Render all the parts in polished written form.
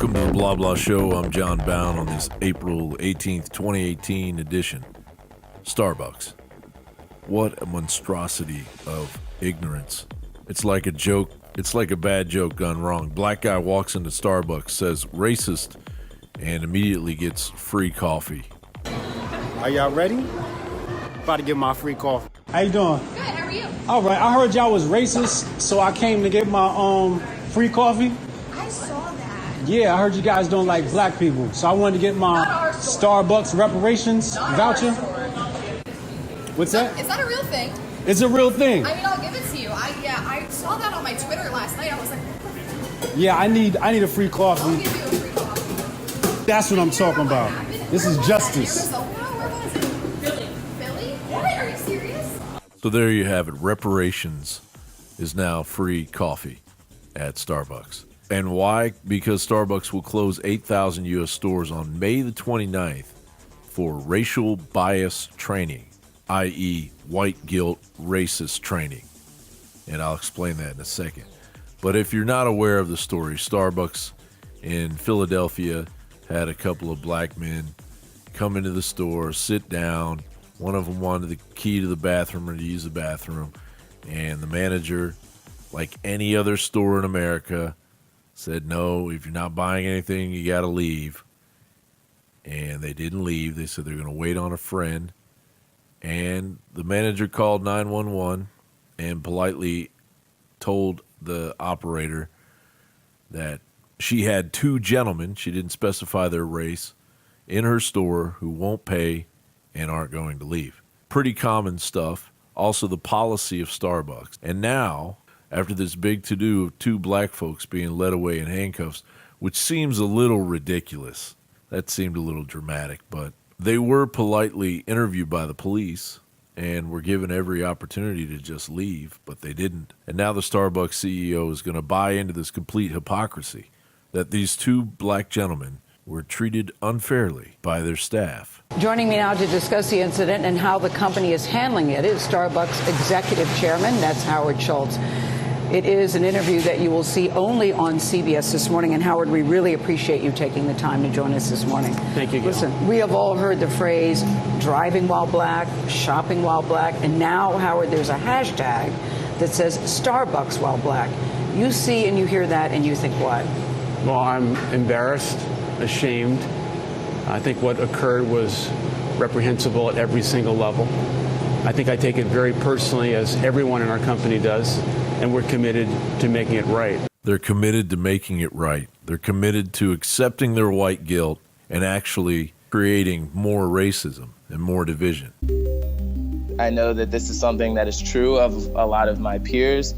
Welcome to the Blah Blah Show. I'm Jon Bowne on this April 18th, 2018 edition. Starbucks. What a monstrosity of ignorance. It's like a joke. It's like a bad joke gone wrong. Black guy walks into Starbucks, says racist, and immediately gets free coffee. Are y'all ready? About to get my free coffee. How you doing? Good, how are you? All right, I heard y'all was racist, so I came to get my free coffee. I saw that. Yeah, I heard you guys don't like black people, so I wanted to get my Starbucks reparations voucher. What's that? Is that a real thing? It's a real thing. I mean, I'll give it to you. I saw that on my Twitter last night. I was like, Yeah, I need a free I'll coffee. give you a free coffee. That's what I'm talking about. This is justice. Where was it? Philly. Philly? What? Are you serious? So there you have it. Reparations is now free coffee at Starbucks. And why? Because Starbucks will close 8,000 U.S. stores on May the 29th for racial bias training, i.e. white guilt racist training. And I'll explain that in a second. But if you're not aware of the story, Starbucks in Philadelphia had a couple of black men come into the store, sit down. One of them wanted the key to the bathroom or to use the bathroom. And the manager, like any other store in America, said, no, if you're not buying anything, you got to leave. And they didn't leave. They said they're going to wait on a friend. And the manager called 911 and politely told the operator that she had two gentlemen, she didn't specify their race, in her store who won't pay and aren't going to leave. Pretty common stuff. Also the policy of Starbucks. And now, after this big to-do of two black folks being led away in handcuffs, which seems a little ridiculous. That seemed a little dramatic, but they were politely interviewed by the police and were given every opportunity to just leave, but they didn't. And now the Starbucks CEO is going to buy into this complete hypocrisy that these two black gentlemen were treated unfairly by their staff. Joining me now to discuss the incident and how the company is handling it is Starbucks Executive Chairman, that's Howard Schultz. It is an interview that you will see only on CBS this morning. And Howard, we really appreciate you taking the time to join us this morning. Thank you, Gail. Listen, we have all heard the phrase driving while black, shopping while black, and now, Howard, there's a hashtag that says Starbucks while black. You see and you hear that and you think what? Well, I'm embarrassed, ashamed. I think what occurred was reprehensible at every single level. I think I take it very personally, as everyone in our company does, and we're committed to making it right. They're committed to making it right. They're committed to accepting their white guilt and actually creating more racism and more division. I know that this is something that is true of a lot of my peers.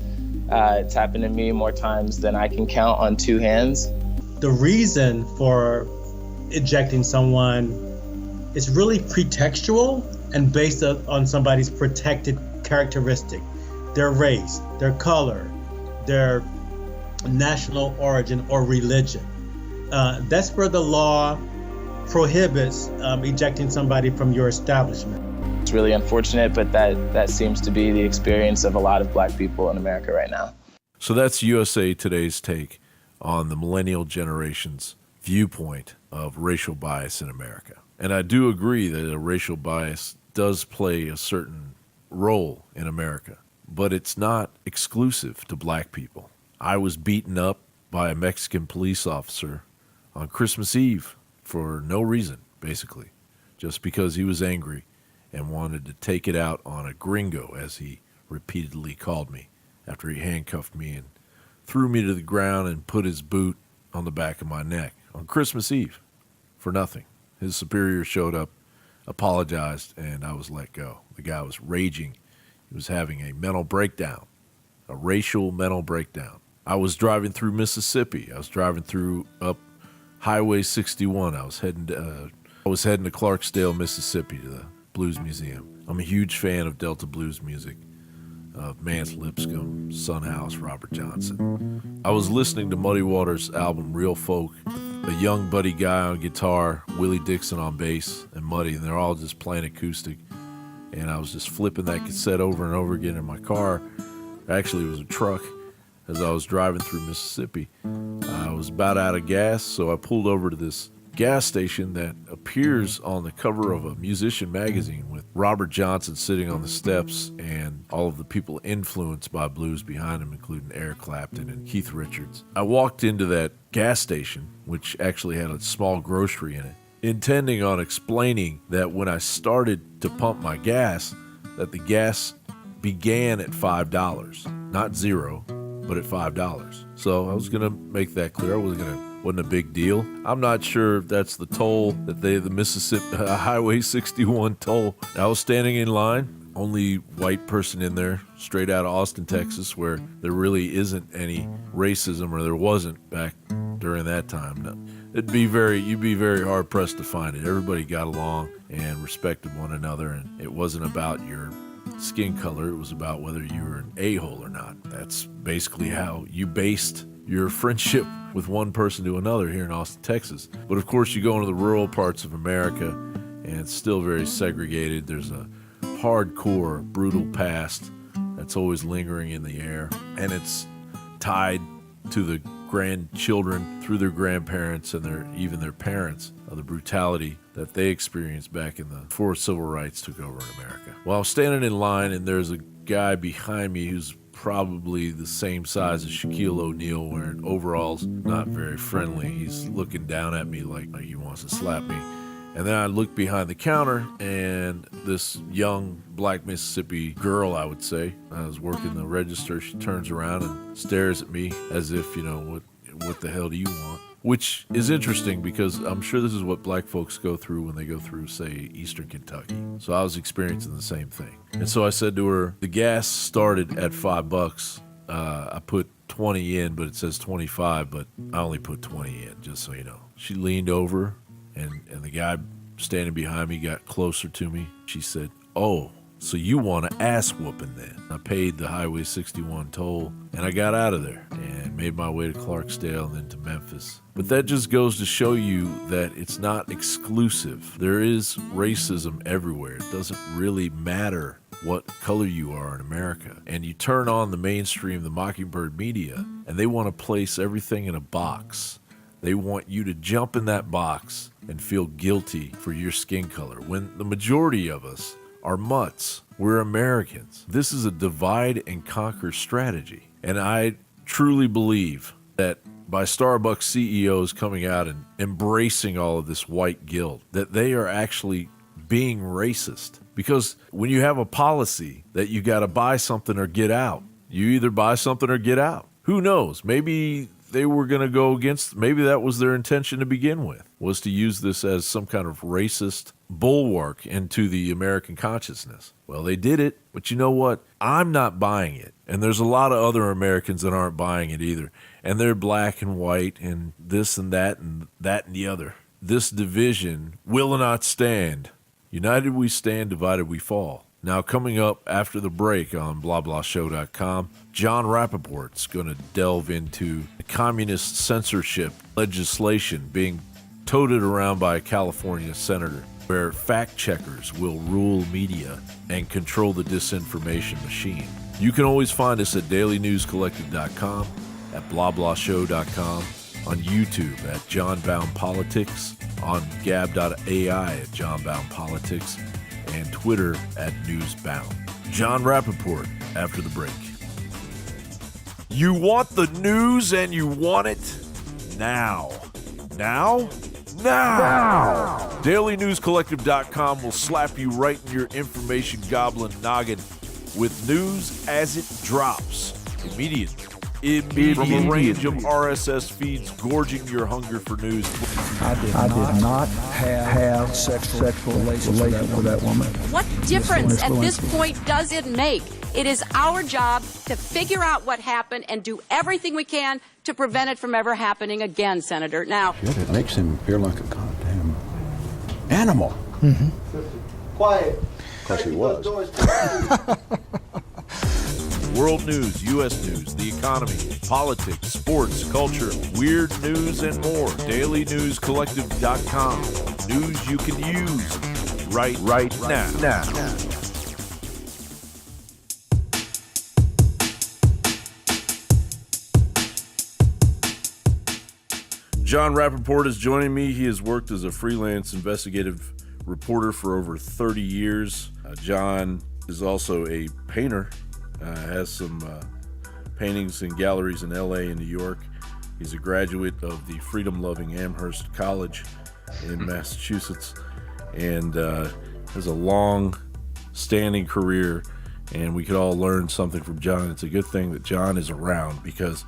It's happened to me more times than I can count on two hands. The reason for ejecting someone is really pretextual and based on somebody's protected characteristic, their race, their color, their national origin or religion. That's where the law prohibits ejecting somebody from your establishment. It's really unfortunate, but that seems to be the experience of a lot of black people in America right now. So that's USA Today's take on the millennial generation's viewpoint of racial bias in America. And I do agree that a racial bias does play a certain role in America, but it's not exclusive to black people. I was beaten up by a Mexican police officer on Christmas Eve for no reason, basically, just because he was angry and wanted to take it out on a gringo, as he repeatedly called me, after he handcuffed me and threw me to the ground and put his boot on the back of my neck on Christmas Eve for nothing. His superior showed up, apologized, and I was let go. The guy was raging. He was having a mental breakdown, a racial mental breakdown. I was driving through Mississippi. I was driving through up Highway 61. I was heading to Clarksdale, Mississippi, to the Blues Museum. I'm a huge fan of Delta blues music, of Mance Lipscomb, Son House, Robert Johnson. I was listening to Muddy Waters' album Real Folk, a young Buddy Guy on guitar, Willie Dixon on bass, and Muddy, and they're all just playing acoustic. And I was just flipping that cassette over and over again in my car. Actually, it was a truck. as I was driving through Mississippi. I was about out of gas, so I pulled over to this gas station that appears on the cover of a musician magazine with Robert Johnson sitting on the steps and all of the people influenced by blues behind him, including Eric Clapton and Keith Richards. I walked into that gas station, which actually had a small grocery in it, intending on explaining that when I started to pump my gas, that the gas began at $5, not zero, but at $5. So I was going to make that clear. Wasn't a big deal. I'm not sure if that's the toll that the Mississippi Highway 61 toll. I was standing in line, only white person in there, straight out of Austin, Texas, where there really isn't any racism, or there wasn't back during that time. No, you'd be very hard pressed to find it. Everybody got along and respected one another, and it wasn't about your skin color. It was about whether you were an a-hole or not. That's basically how you based your friendship with one person to another here in Austin, Texas. But of course, you go into the rural parts of America, and it's still very segregated. There's a hardcore, brutal past that's always lingering in the air, and it's tied to the grandchildren through their grandparents and even their parents of the brutality that they experienced back before civil rights took over in America. Well, I was standing in line, and there's a guy behind me who's probably the same size as Shaquille O'Neal, wearing overalls, not very friendly. He's looking down at me like he wants to slap me. And then I look behind the counter, and this young black Mississippi girl, I would say, I was working the register, she turns around and stares at me as if, what the hell do you want? Which is interesting, because I'm sure this is what black folks go through when they go through, say, Eastern Kentucky. So I was experiencing the same thing. And so I said to her, the gas started at $5. I put 20 in, but it says 25, but I only put 20 in, just so you know. She leaned over, and the guy standing behind me got closer to me. She said, "Oh, so you want an ass whooping then?" I paid the Highway 61 toll, and I got out of there and made my way to Clarksdale and then to Memphis. But that just goes to show you that it's not exclusive. There is racism everywhere. It doesn't really matter what color you are in America. And you turn on the mainstream, the Mockingbird media, and they want to place everything in a box. They want you to jump in that box and feel guilty for your skin color, when the majority of us are mutts. We're Americans. This is a divide and conquer strategy. And I truly believe that by Starbucks CEOs coming out and embracing all of this white guilt, that they are actually being racist. Because when you have a policy that you got to buy something or get out, you either buy something or get out. Who knows? Maybe they were going to go against, maybe that was their intention to begin with, was to use this as some kind of racist bulwark into the American consciousness. Well, they did it, but you know what? I'm not buying it. And there's a lot of other Americans that aren't buying it either. And they're black and white and this and that and the other. This division will not stand. United we stand, divided we fall. Now, coming up after the break on BlaBlaShow.com, Jon Rappoport's going to delve into the communist censorship legislation being toted around by a California senator, where fact checkers will rule media and control the disinformation machine. You can always find us at dailynewscollective.com, at BlaBlaShow.com, on YouTube at JonBownePolitix, on Gab.ai at JonBownePolitix, and Twitter at NewsBound. Jon Rappoport after the break. You want the news and you want it now. Now? Now! DailyNewsCollective.com will slap you right in your information goblin noggin with news as it drops. Immediately. From a range of RSS feeds gorging your hunger for news. I did not have sexual relations with that woman. What difference at this point does it make? It is our job to figure out what happened and do everything we can to prevent it from ever happening again, Senator. Now, Shit, it makes him feel like a goddamn animal. Quiet. Because he was. World news, U.S. news, the economy, politics, sports, culture, weird news, and more. DailyNewsCollective.com. News you can use right now. Jon Rappoport is joining me. He has worked as a freelance investigative reporter for over 30 years. Jon is also a painter, has some paintings in galleries in LA and New York. He's a graduate of the freedom-loving Amherst College in Massachusetts, and has a long-standing career, and we could all learn something from Jon. It's a good thing that Jon is around because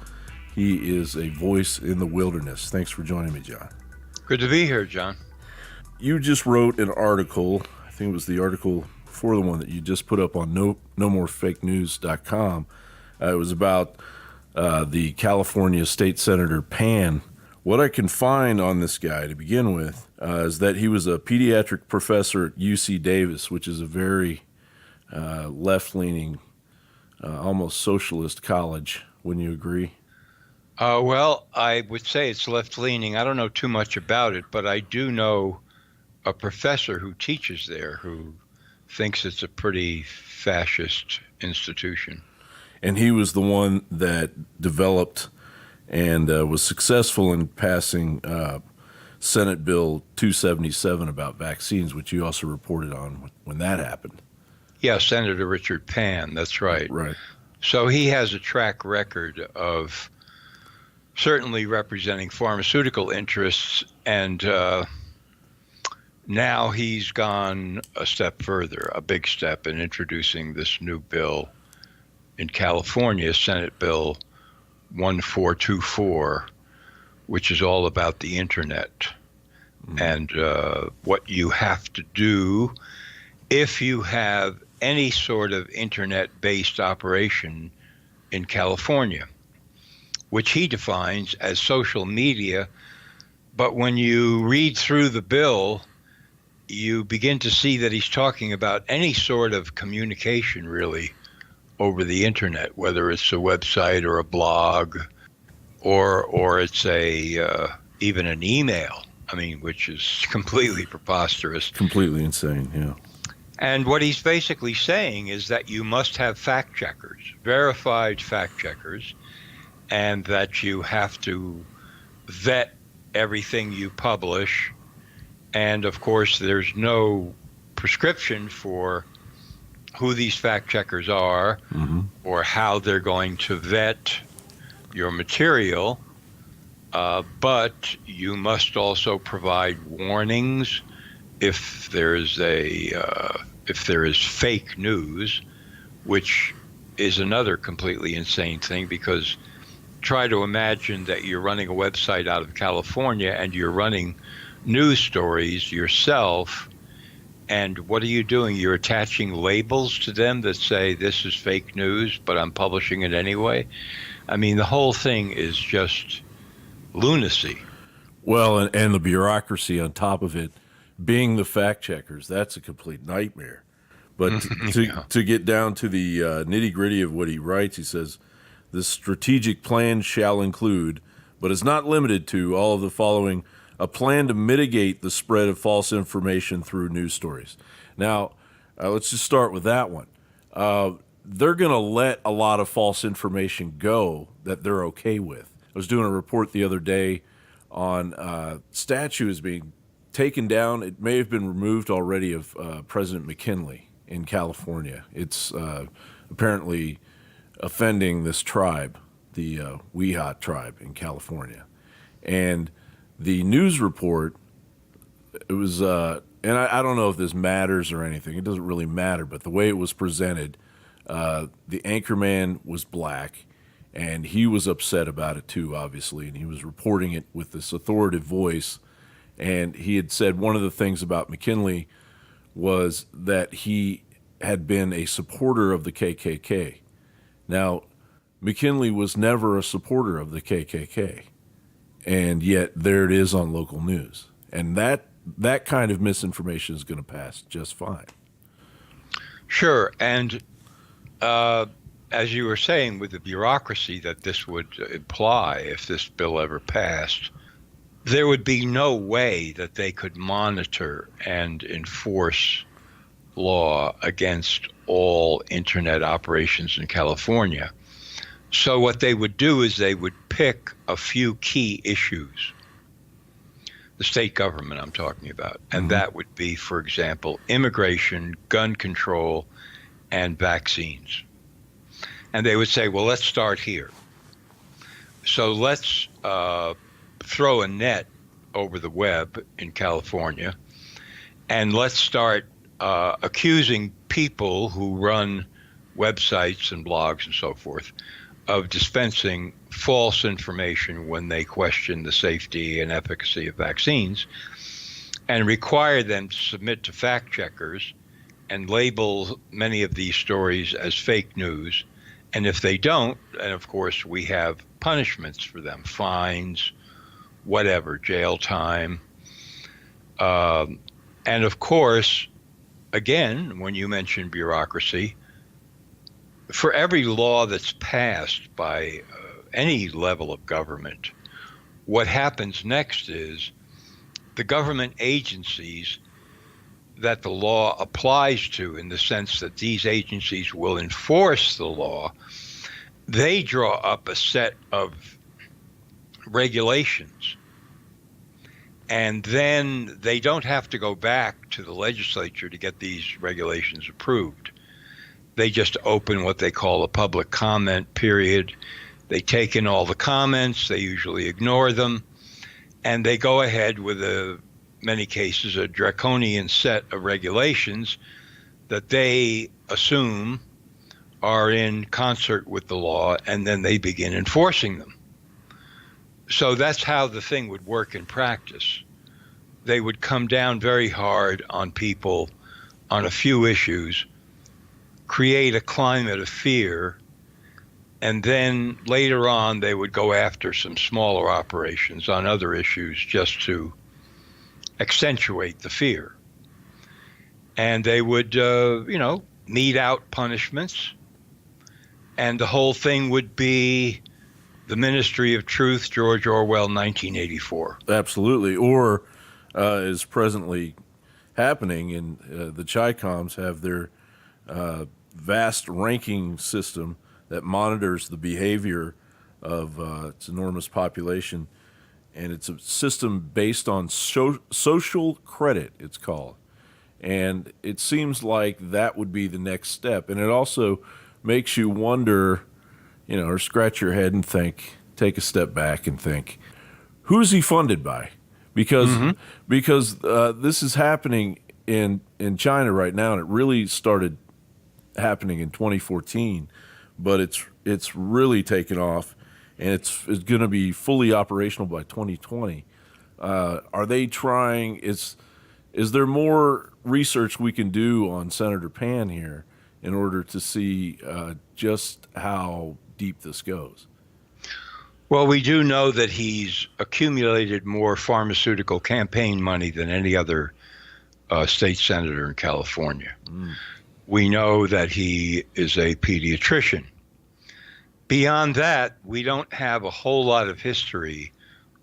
he is a voice in the wilderness. Thanks for joining me, Jon. Good to be here, John. You just wrote an article, I think it was the article before the one that you just put up on nomorefakenews.com. It was about the California State Senator Pan. What I can find on this guy to begin with is that he was a pediatric professor at UC Davis, which is a very left-leaning, almost socialist college. Wouldn't you agree? Well, I would say it's left-leaning. I don't know too much about it, but I do know a professor who teaches there who thinks it's a pretty fascist institution. And he was the one that developed and was successful in passing Senate Bill 277 about vaccines, which you also reported on when that happened. Yeah, Senator Richard Pan, that's right. Right. So he has a track record of certainly representing pharmaceutical interests, and now he's gone a step further, a big step, in introducing this new bill in California, Senate Bill 1424, which is all about the internet and what you have to do if you have any sort of internet-based operation in California, which he defines as social media. But when you read through the bill, you begin to see that he's talking about any sort of communication, really, over the internet, whether it's a website or a blog or it's a even an email. I mean, which is completely preposterous. Completely insane, yeah. And what he's basically saying is that you must have fact checkers, verified fact checkers, and that you have to vet everything you publish. And of course, there's no prescription for who these fact checkers are or how they're going to vet your material. But you must also provide warnings if there is fake news, which is another completely insane thing, because try to imagine that you're running a website out of California and you're running news stories yourself, and what are you doing? You're attaching labels to them that say this is fake news, but I'm publishing it anyway. I mean, the whole thing is just lunacy. Well, and the bureaucracy on top of it, being the fact checkers, that's a complete nightmare. But to get down to the nitty-gritty of what he writes, he says, the strategic plan shall include, but is not limited to, all of the following: a plan to mitigate the spread of false information through news stories. Now, let's just start with that one. They're going to let a lot of false information go that they're okay with. I was doing a report the other day on statues being taken down. It may have been removed already of President McKinley in California. It's apparently offending this tribe, the Weehat tribe in California. And the news report, it was, and I don't know if this matters or anything. It doesn't really matter, but the way it was presented, the anchorman was black, and he was upset about it too, obviously, and he was reporting it with this authoritative voice. And he had said one of the things about McKinley was that he had been a supporter of the KKK. Now, McKinley was never a supporter of the KKK, and yet there it is on local news. And that kind of misinformation is going to pass just fine. Sure, and as you were saying, with the bureaucracy that this would imply if this bill ever passed, there would be no way that they could monitor and enforce law against all internet operations in California. So what they would do is they would pick a few key issues the state government I'm talking about. And that would be, for example, immigration, gun control, and vaccines. And they would say, well, let's start here. So let's throw a net over the web in California, and let's start accusing people who run websites and blogs and so forth of dispensing false information when they question the safety and efficacy of vaccines, and require them to submit to fact checkers and label many of these stories as fake news. And if they don't, and of course we have punishments for them, fines, whatever, jail time. And of course, again, when you mention bureaucracy, for every law that's passed by any level of government, what happens next is the government agencies that the law applies to, in the sense that these agencies will enforce the law, they draw up a set of regulations. And then they don't have to go back to the legislature to get these regulations approved. They just open what they call a public comment period. They take in all the comments, they usually ignore them, and they go ahead with many cases, a draconian set of regulations that they assume are in concert with the law, and then they begin enforcing them. So that's how the thing would work in practice. They would come down very hard on people on a few issues, create a climate of fear, and then later on they would go after some smaller operations on other issues just to accentuate the fear. And they would, mete out punishments, and the whole thing would be the Ministry of Truth, George Orwell, 1984. Absolutely. Or is presently happening, and the Chi-Coms have their vast ranking system that monitors the behavior of its enormous population. And it's a system based on social credit, it's called. And it seems like that would be the next step. And it also makes you wonder, or scratch your head and think, take a step back and think, who's he funded by? Because this is happening in China right now, and it really started happening in 2014, but it's really taken off, and it's going to be fully operational by 2020. Are they trying? Is there more research we can do on Senator Pan here in order to see just how deep this goes? Well, we do know that he's accumulated more pharmaceutical campaign money than any other state senator in California. We know that he is a pediatrician. Beyond that, we don't have a whole lot of history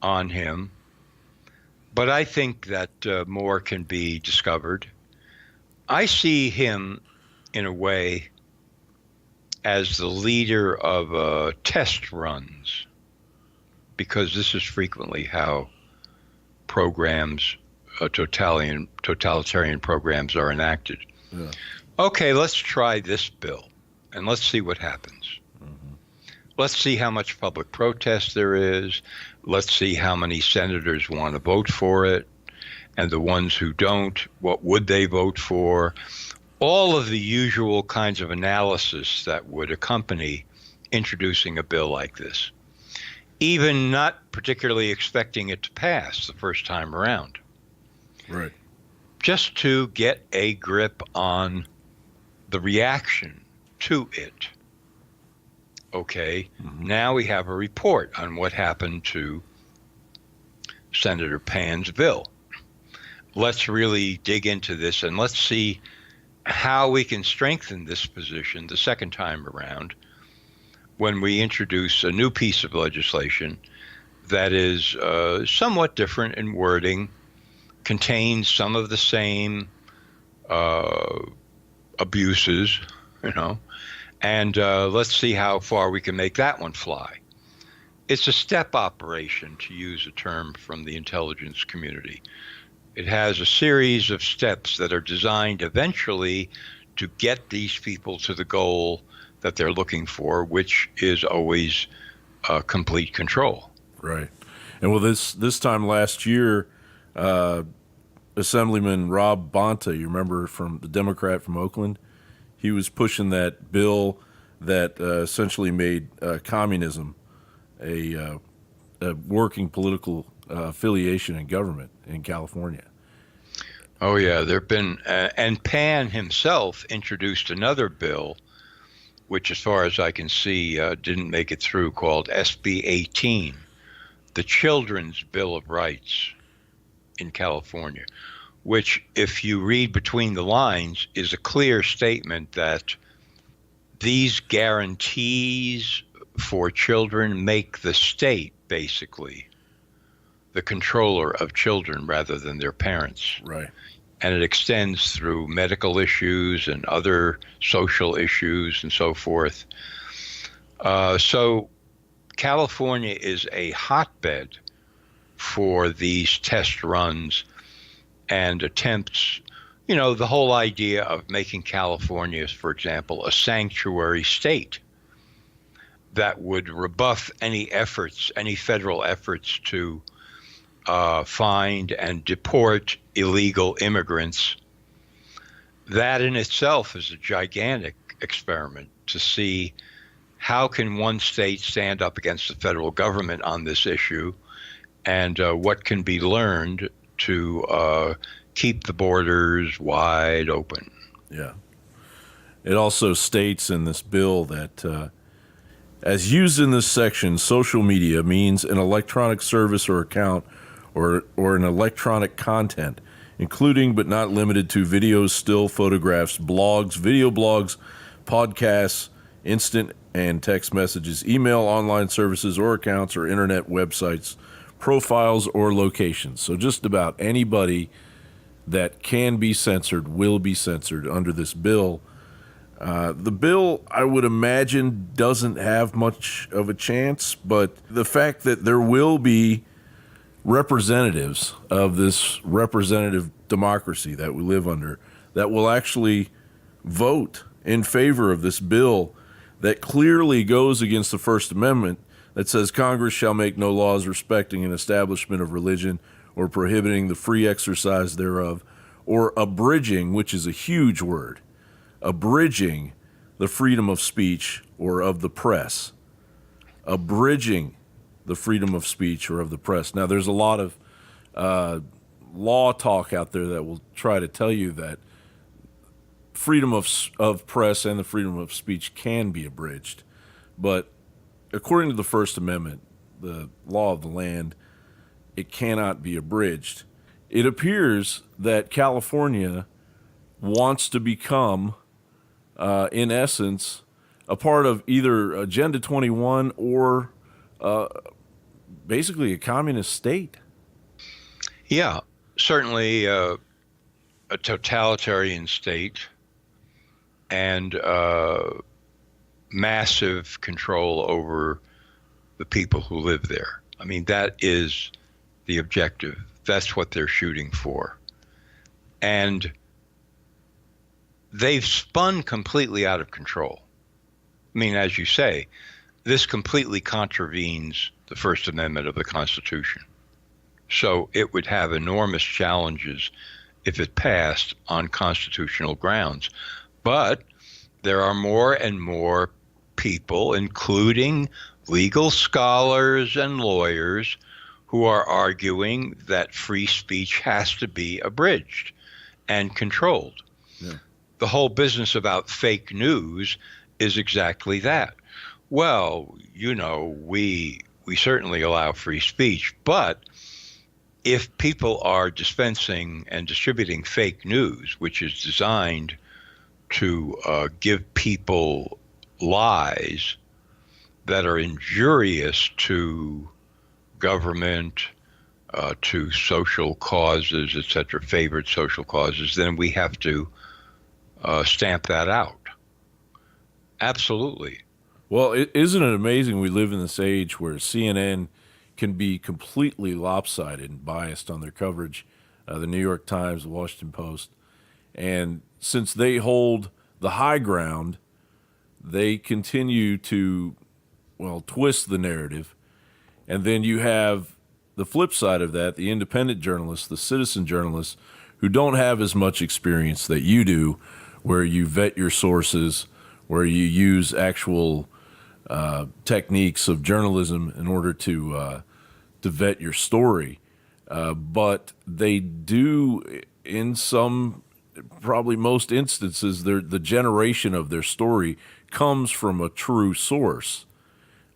on him, but I think that more can be discovered. I see him, in a way, as the leader of test runs, because this is frequently how programs, totalitarian programs, are enacted. Yeah. Okay, let's try this bill, and let's see what happens. Let's see how much public protest there is. Let's see how many senators want to vote for it, and the ones who don't, what would they vote for? All of the usual kinds of analysis that would accompany introducing a bill like this, even not particularly expecting it to pass the first time around. Right. Just to get a grip on the reaction to it. Okay, now we have a report on what happened to Senator Pan's bill. Let's really dig into this, and let's see how we can strengthen this position the second time around when we introduce a new piece of legislation that is somewhat different in wording, contains some of the same abuses, and let's see how far we can make that one fly. It's a step operation, to use a term from the intelligence community. It has a series of steps that are designed eventually to get these people to the goal that they're looking for, which is always complete control. Right. And well, this time last year, Assemblyman Rob Bonta, you remember, from the Democrat from Oakland, he was pushing that bill that essentially made communism a working political affiliation in government in California. Oh, yeah. There have been, and Pan himself introduced another bill, which, as far as I can see, didn't make it through, called SB 18, the Children's Bill of Rights in California, which, if you read between the lines, is a clear statement that these guarantees for children make the state basically the controller of children rather than their parents. Right. And it extends through medical issues and other social issues and so forth. So California is a hotbed for these test runs and attempts. You know, the whole idea of making California, for example, a sanctuary state that would rebuff any efforts, any federal efforts to find and deport illegal immigrants. That in itself is a gigantic experiment to see how can one state stand up against the federal government on this issue, and what can be learned to keep the borders wide open. Yeah. It also states in this bill that as used in this section, social media means an electronic service or account or an electronic content, including but not limited to videos, still photographs, blogs, video blogs, podcasts, instant and text messages, email, online services or accounts or internet websites, profiles or locations. So just about anybody that can be censored will be censored under this bill. The bill, I would imagine, doesn't have much of a chance, but the fact that there will be representatives of this representative democracy that we live under that will actually vote in favor of this bill that clearly goes against the First Amendment, that says Congress shall make no laws respecting an establishment of religion or prohibiting the free exercise thereof, or abridging, which is a huge word, abridging the freedom of speech or of the press. Abridging the freedom of speech or of the press. Now, there's a lot of law talk out there that will try to tell you that freedom of press and the freedom of speech can be abridged. But according to the First Amendment, the law of the land, it cannot be abridged. It appears that California wants to become, in essence, a part of either Agenda 21 or basically a communist state. Yeah, certainly a totalitarian state and massive control over the people who live there. I mean, that is the objective. That's what they're shooting for. And they've spun completely out of control. I mean, as you say, this completely contravenes the First Amendment of the Constitution. So it would have enormous challenges if it passed on constitutional grounds. But there are more and more people, including legal scholars and lawyers, who are arguing that free speech has to be abridged and controlled. Yeah. The whole business about fake news is exactly that. Well, you know, we certainly allow free speech, but if people are dispensing and distributing fake news, which is designed to give people lies that are injurious to government, to social causes, etc., favored social causes, then we have to stamp that out. Absolutely. Well, isn't it amazing we live in this age where CNN can be completely lopsided and biased on their coverage, the New York Times, the Washington Post, and since they hold the high ground, they continue to, well, twist the narrative. And then you have the flip side of that, the independent journalists, the citizen journalists, who don't have as much experience that you do, where you vet your sources, where you use actual techniques of journalism in order to vet your story. But they do, in some, probably most instances, the generation of their story comes from a true source.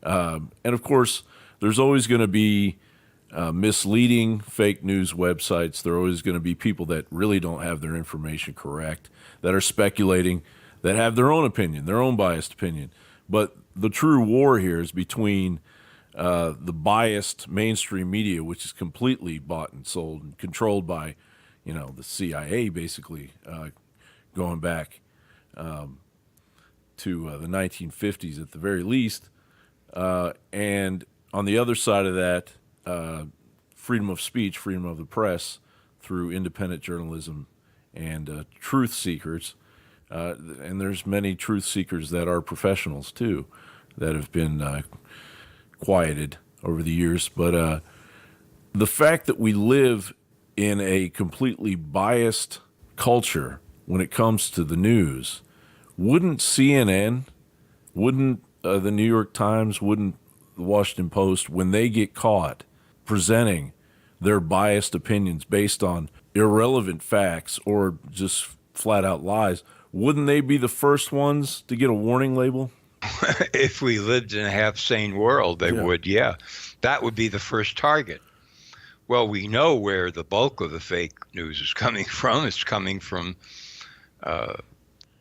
And of course, there's always going to be misleading fake news websites. There are always going to be people that really don't have their information correct, that are speculating, that have their own opinion, their own biased opinion. But the true war here is between the biased mainstream media, which is completely bought and sold and controlled by, the CIA, basically, going back to the 1950s at the very least. And on the other side of that, freedom of speech, freedom of the press through independent journalism and truth seekers. And there's many truth seekers that are professionals, too, that have been quieted over the years. But the fact that we live in a completely biased culture when it comes to the news, wouldn't CNN, wouldn't the New York Times, wouldn't the Washington Post, when they get caught presenting their biased opinions based on irrelevant facts or just flat out lies, wouldn't they be the first ones to get a warning label? If we lived in a half-sane world, they would, yeah. That would be the first target. Well, we know where the bulk of the fake news is coming from. It's coming from the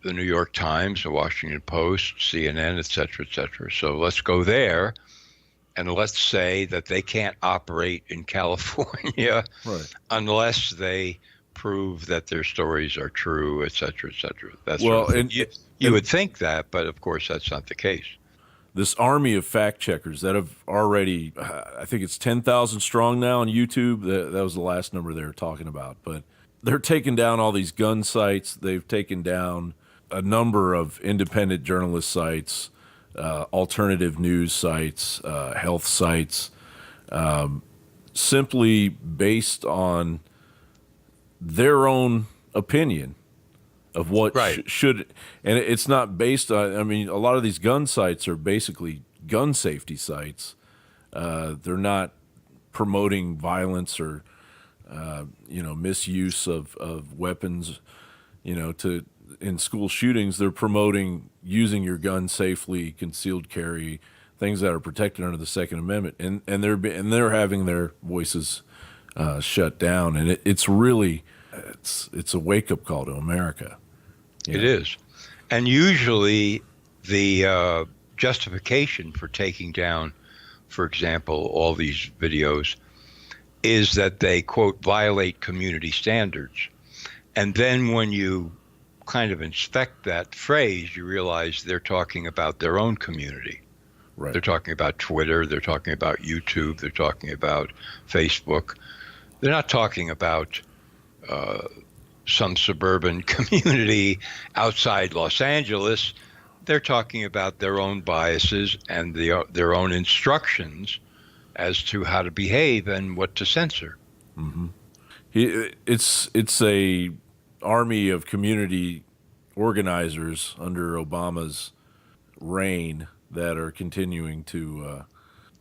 New York Times, the Washington Post, CNN, et cetera, et cetera. So let's go there, and let's say that they can't operate in California unless they prove that their stories are true, et cetera, et cetera. That's well, and you would think that, but of course that's not the case. This army of fact checkers that have already, I think it's 10,000 strong now on YouTube. That was the last number they were talking about. But they're taking down all these gun sites. They've taken down a number of independent journalist sites, alternative news sites, health sites, simply based on their own opinion of what should, and it's not based on, I mean, a lot of these gun sites are basically gun safety sites. They're not promoting violence or, misuse of weapons, in school shootings. They're promoting using your gun safely, concealed carry, things that are protected under the Second Amendment, and they're having their voices shut down, and it's really it's a wake up call to America. It is, and usually the justification for taking down, for example, all these videos, is that they quote violate community standards, and then when you kind of inspect that phrase, you realize they're talking about their own community. Right. They're talking about Twitter. They're talking about YouTube. They're talking about Facebook. They're not talking about some suburban community outside Los Angeles. They're talking about their own biases and their own instructions as to how to behave and what to censor. Mm-hmm. It's a army of community organizers under Obama's reign that are continuing to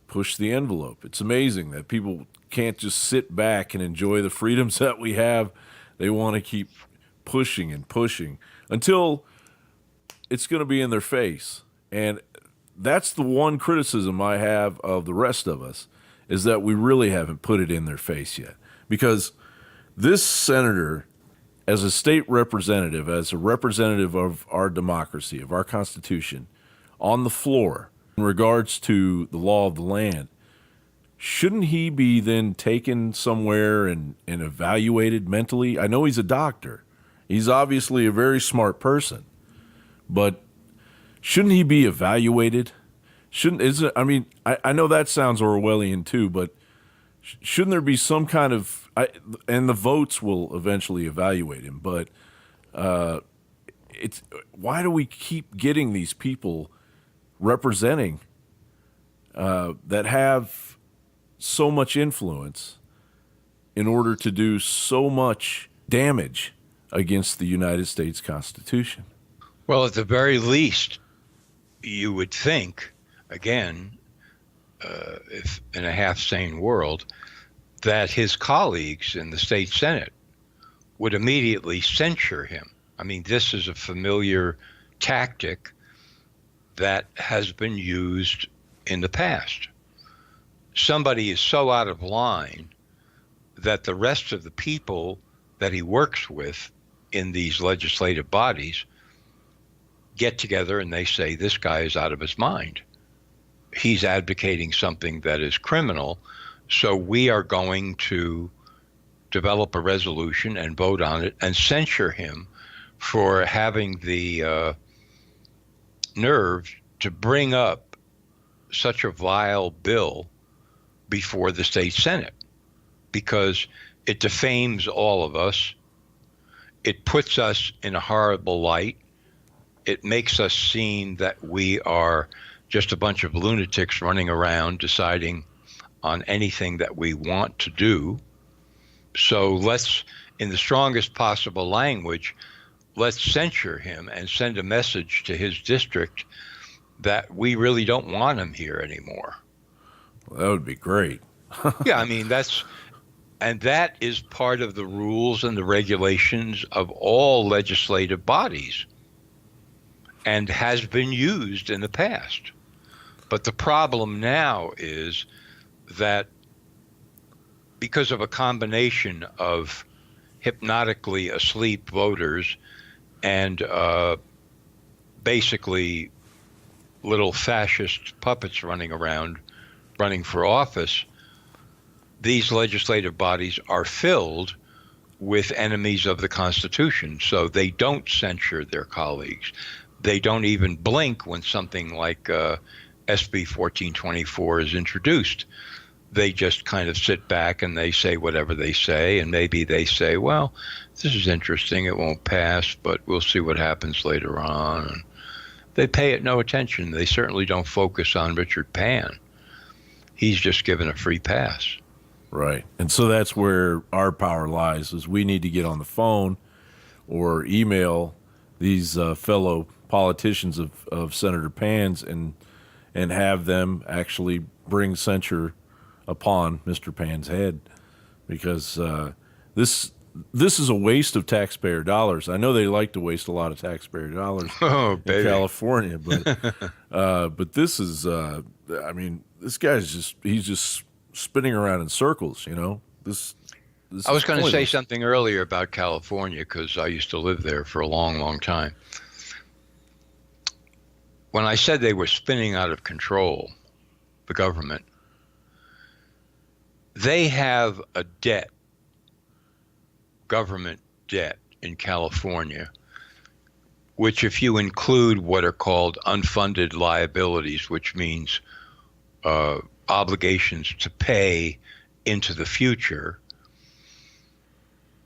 push the envelope. It's amazing that people can't just sit back and enjoy the freedoms that we have. They want to keep pushing and pushing until it's going to be in their face. And that's the one criticism I have of the rest of us, is that we really haven't put it in their face yet. Because this senator, as a state representative, as a representative of our democracy, of our Constitution, on the floor in regards to the law of the land, shouldn't he be then taken somewhere and evaluated mentally? I know he's a doctor. He's obviously a very smart person. But shouldn't he be evaluated shouldn't is it? I mean, I know that sounds Orwellian too, but shouldn't there be some kind of? And the votes will eventually evaluate him, but it's why do we keep getting these people representing that have so much influence in order to do so much damage against the United States Constitution? Well, at the very least, you would think, again, if in a half-sane world, that his colleagues in the state Senate would immediately censure him. I mean, this is a familiar tactic that has been used in the past. Somebody is so out of line that the rest of the people that he works with in these legislative bodies get together and they say, this guy is out of his mind. He's advocating something that is criminal, so we are going to develop a resolution and vote on it and censure him for having the nerve to bring up such a vile bill before the state Senate, because it defames all of us. It puts us in a horrible light. It makes us seem that we are just a bunch of lunatics running around deciding on anything that we want to do. So let's, in the strongest possible language, let's censure him and send a message to his district that we really don't want him here anymore. Well, that would be great. Yeah, I mean, that is part of the rules and the regulations of all legislative bodies and has been used in the past. But the problem now is that because of a combination of hypnotically asleep voters and basically little fascist puppets running around, running for office, these legislative bodies are filled with enemies of the Constitution. So they don't censure their colleagues. They don't even blink when something like SB 1424 is introduced. They just kind of sit back and they say whatever they say, and maybe they say, well, this is interesting, it won't pass, but we'll see what happens later on. And they pay it no attention. They certainly don't focus on Richard Pan. He's just given a free pass. Right. And so that's where our power lies, is we need to get on the phone or email these fellow politicians of Senator Pan's and have them actually bring censure upon Mr. Pan's head, because this is a waste of taxpayer dollars. I know they like to waste a lot of taxpayer dollars in California, but this is I mean, this guy's he's just spinning around in circles, you know. This I was going to say something earlier about California because I used to live there for a long, long time. When I said they were spinning out of control, the government, they have a debt, government debt in California, which if you include what are called unfunded liabilities, which means obligations to pay into the future,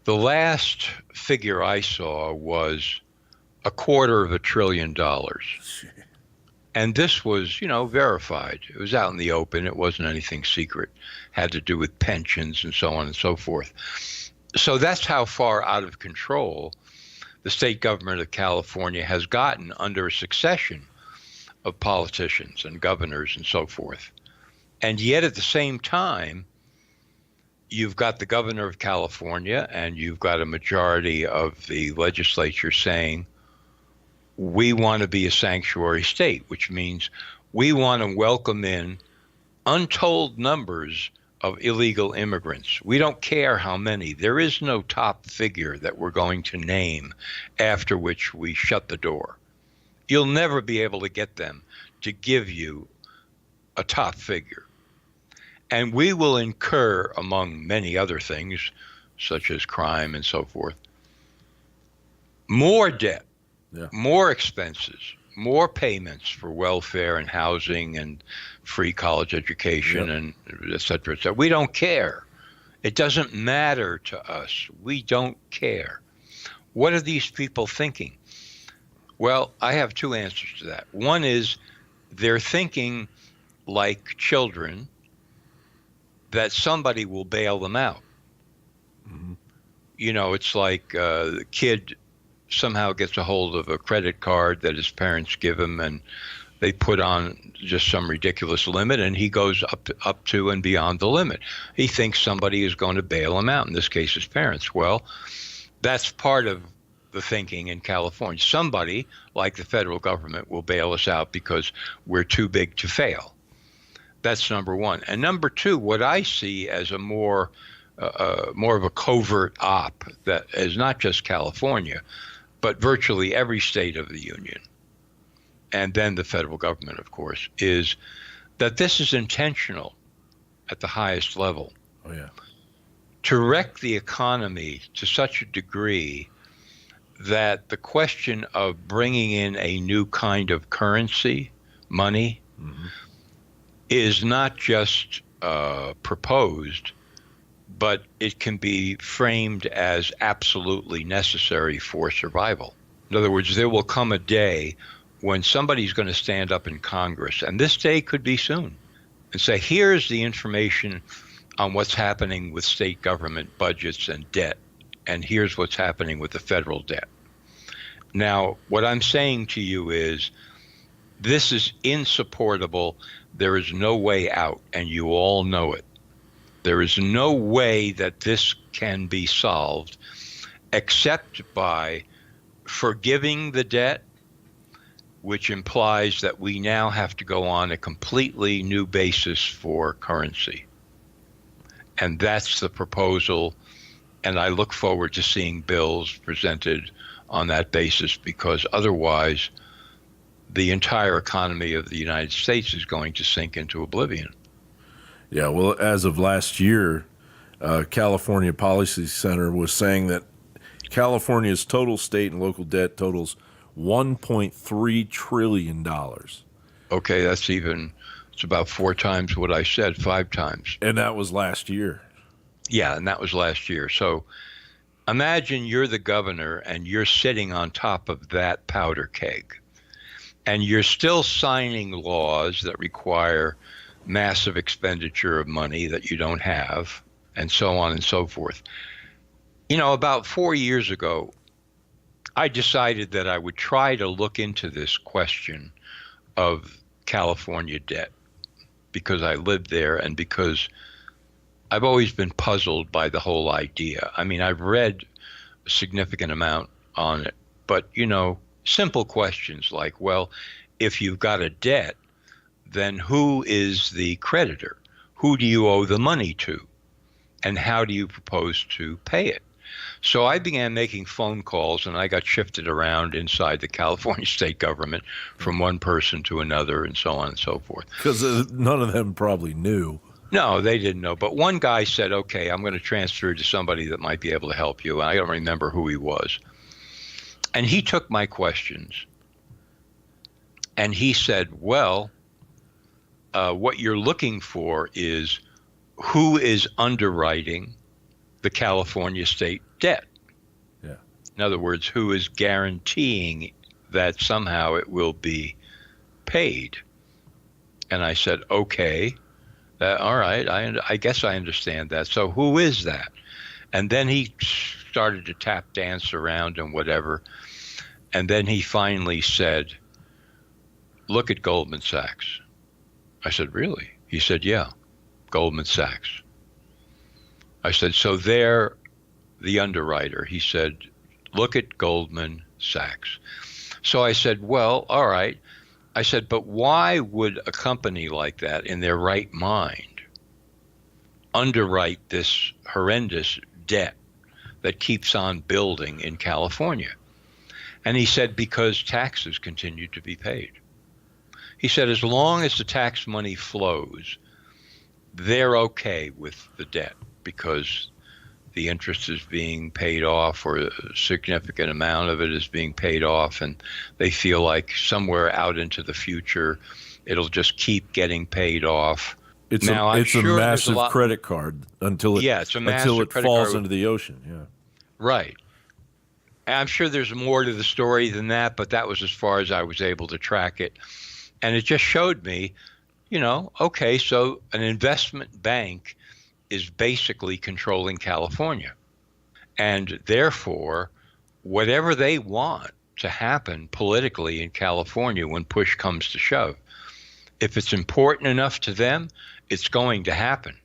the last figure I saw was $250 billion. And this was, verified. It was out in the open. It wasn't anything secret. Had to do with pensions and so on and so forth. So that's how far out of control the state government of California has gotten under a succession of politicians and governors and so forth. And yet at the same time, you've got the governor of California and you've got a majority of the legislature saying, we want to be a sanctuary state, which means we want to welcome in untold numbers of illegal immigrants. We don't care how many. There is no top figure that we're going to name after which we shut the door. You'll never be able to get them to give you a top figure. And we will incur, among many other things, such as crime and so forth, more debt, more expenses, more payments for welfare and housing and free college education and et cetera, et cetera. We don't care. It doesn't matter to us. We don't care. What are these people thinking? Well, I have two answers to that. One is they're thinking like children that somebody will bail them out. Mm-hmm. You know, it's like the kid somehow gets a hold of a credit card that his parents give him, and they put on just some ridiculous limit, and he goes up to and beyond the limit. He thinks somebody is going to bail him out, in this case his parents. Well, that's part of the thinking in California. Somebody, like the federal government, will bail us out because we're too big to fail. That's number one. And number two, what I see as a more of a covert op that is not just California, but virtually every state of the union, and then the federal government, of course, is that this is intentional at the highest level. Oh, yeah. To wreck the economy to such a degree that the question of bringing in a new kind of currency, money, is not just proposed, but it can be framed as absolutely necessary for survival. In other words, there will come a day when somebody's going to stand up in Congress, and this day could be soon, and say, here's the information on what's happening with state government budgets and debt, and here's what's happening with the federal debt. Now, what I'm saying to you is, this is insupportable. There is no way out, and you all know it. There is no way that this can be solved except by forgiving the debt, which implies that we now have to go on a completely new basis for currency. And that's the proposal. And I look forward to seeing bills presented on that basis, because otherwise the entire economy of the United States is going to sink into oblivion. Yeah, well, as of last year, California Policy Center was saying that California's total state and local debt totals $1.3 trillion. Okay, it's about 4 times what I said, 5 times. And that was last year. Yeah, and that was last year. So imagine you're the governor and you're sitting on top of that powder keg, and you're still signing laws that require massive expenditure of money that you don't have, and so on and so forth. You know, about 4 years ago, I decided that I would try to look into this question of California debt, because I lived there and because I've always been puzzled by the whole idea. I mean, I've read a significant amount on it, but, you know, simple questions like, well, if you've got a debt, then who is the creditor? Who do you owe the money to? And how do you propose to pay it? So I began making phone calls, and I got shifted around inside the California state government from one person to another, and so on and so forth. Because none of them probably knew. No, they didn't know. But one guy said, okay, I'm going to transfer you to somebody that might be able to help you. And I don't remember who he was. And he took my questions, and he said, well, what you're looking for is who is underwriting the California state debt. Yeah. In other words, who is guaranteeing that somehow it will be paid. And I said, okay, all right, I guess I understand that. So who is that? And then he started to tap dance around and whatever. And then he finally said, look at Goldman Sachs. I said, really? He said, yeah, Goldman Sachs. I said, so they're the underwriter. He said, look at Goldman Sachs. So I said, well, all right. I said, but why would a company like that, in their right mind, underwrite this horrendous debt that keeps on building in California? And he said, because taxes continue to be paid. He said, as long as the tax money flows, they're okay with the debt, because the interest is being paid off, or a significant amount of it is being paid off, and they feel like somewhere out into the future it'll just keep getting paid off. It's now, a sure massive credit card until it falls into the ocean. Yeah. Right. And I'm sure there's more to the story than that, but that was as far as I was able to track it. And it just showed me, okay, so an investment bank is basically controlling California. And therefore, whatever they want to happen politically in California when push comes to shove, if it's important enough to them, it's going to happen.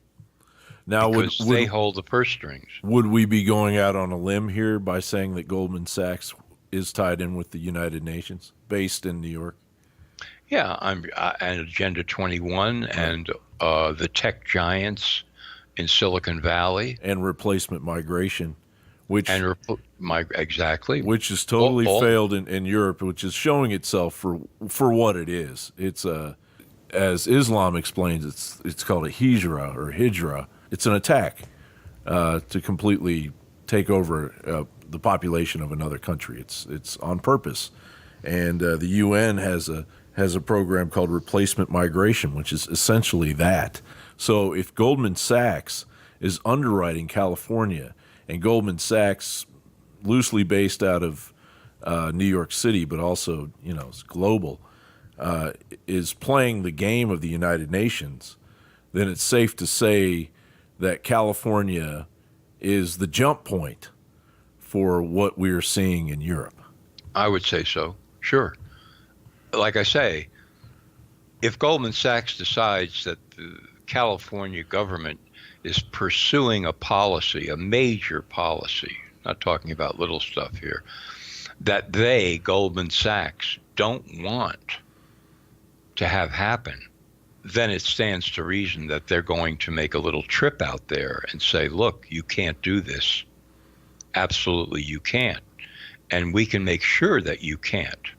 Now, because they hold the purse strings. Would we be going out on a limb here by saying that Goldman Sachs is tied in with the United Nations, based in New York? Yeah, and Agenda 21 and the tech giants in Silicon Valley. And replacement migration, which exactly, which has totally failed in Europe, which is showing itself for what it is. It's as Islam explains, it's called a hijra. It's an attack to completely take over the population of another country. It's on purpose, and the UN has a program called replacement migration, which is essentially that. So if Goldman Sachs is underwriting California, and Goldman Sachs, loosely based out of New York City, but also it's global, is playing the game of the United Nations, then it's safe to say that California is the jump point for what we're seeing in Europe. I would say so, sure. Like I say, if Goldman Sachs decides that the California government is pursuing a policy, a major policy, not talking about little stuff here, that they, Goldman Sachs, don't want to have happen, then it stands to reason that they're going to make a little trip out there and say, look, you can't do this. Absolutely you can't. And we can make sure that you can't,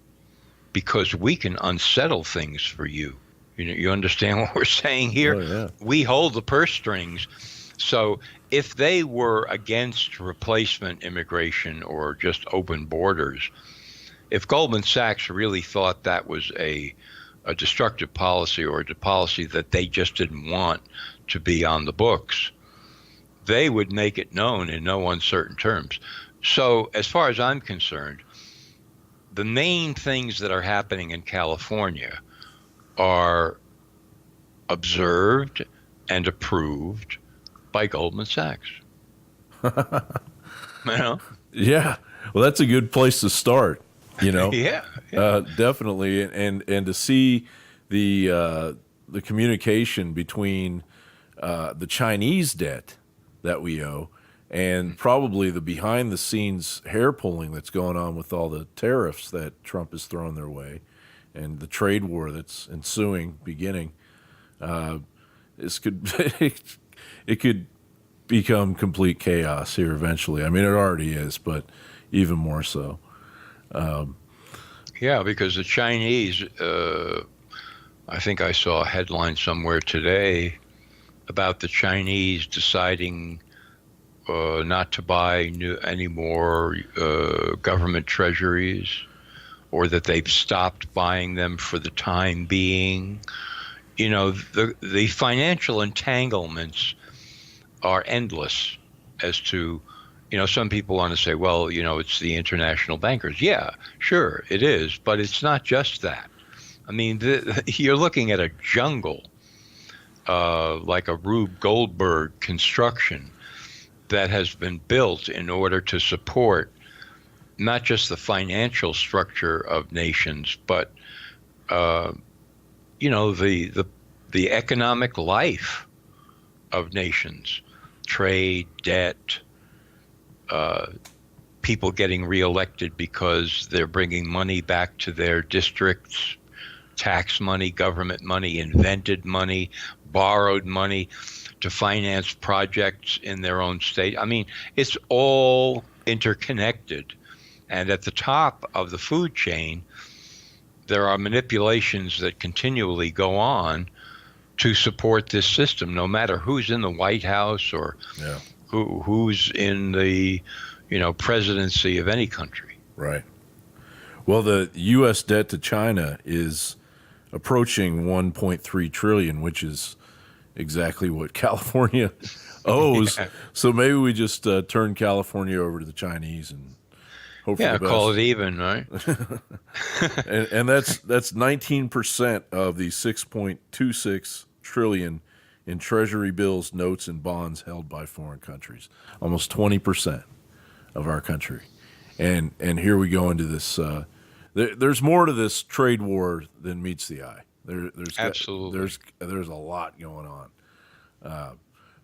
because we can unsettle things for you. You understand what we're saying here? Oh, yeah. We hold the purse strings. So if they were against replacement immigration or just open borders, if Goldman Sachs really thought that was a destructive policy, or a policy that they just didn't want to be on the books, they would make it known in no uncertain terms. So as far as I'm concerned, the main things that are happening in California are observed and approved by Goldman Sachs. Yeah. Well, that's a good place to start. Yeah. Definitely, and to see the communication between the Chinese debt that we owe, and probably the behind-the-scenes hair-pulling that's going on with all the tariffs that Trump has thrown their way, and the trade war that's beginning. It could become complete chaos here eventually. I mean, it already is, but even more so. Yeah, because the Chinese, I think I saw a headline somewhere today about the Chinese deciding not to buy any more government treasuries, or that they've stopped buying them for the time being. The financial entanglements are endless as to, some people want to say, well, it's the international bankers. Yeah, sure, it is. But it's not just that. I mean, you're looking at a jungle, like a Rube Goldberg construction that has been built in order to support not just the financial structure of nations, but, the economic life of nations, trade, debt, people getting reelected because they're bringing money back to their districts, tax money, government money, invented money, borrowed money to finance projects in their own state. I mean, it's all interconnected. And at the top of the food chain, there are manipulations that continually go on to support this system, no matter who's in the White House or who's in the, presidency of any country. Right. Well, the U.S. debt to China is approaching 1.3 trillion, which is exactly what California owes. Yeah. So maybe we just turn California over to the Chinese and hope for the best. Call it even, right? and that's 19% of the 6.26 trillion in treasury bills, notes, and bonds held by foreign countries. Almost 20% of our country. And here we go into this. There's more to this trade war than meets the eye. There's absolutely there's a lot going on.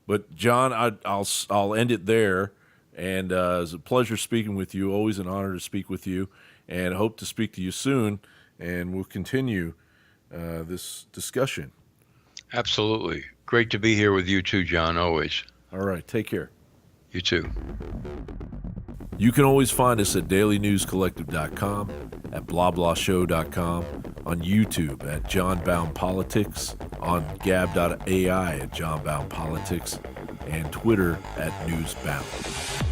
But Jon, I'll end it there. And it was a pleasure speaking with you. Always an honor to speak with you, and hope to speak to you soon. And we'll continue this discussion. Absolutely. Great to be here with you too, Jon, always. All right. Take care. You too. You can always find us at dailynewscollective.com, at blablahshow.com, on YouTube at JonBownePolitix, on gab.ai at JonBownePolitix, and Twitter at NewsBound.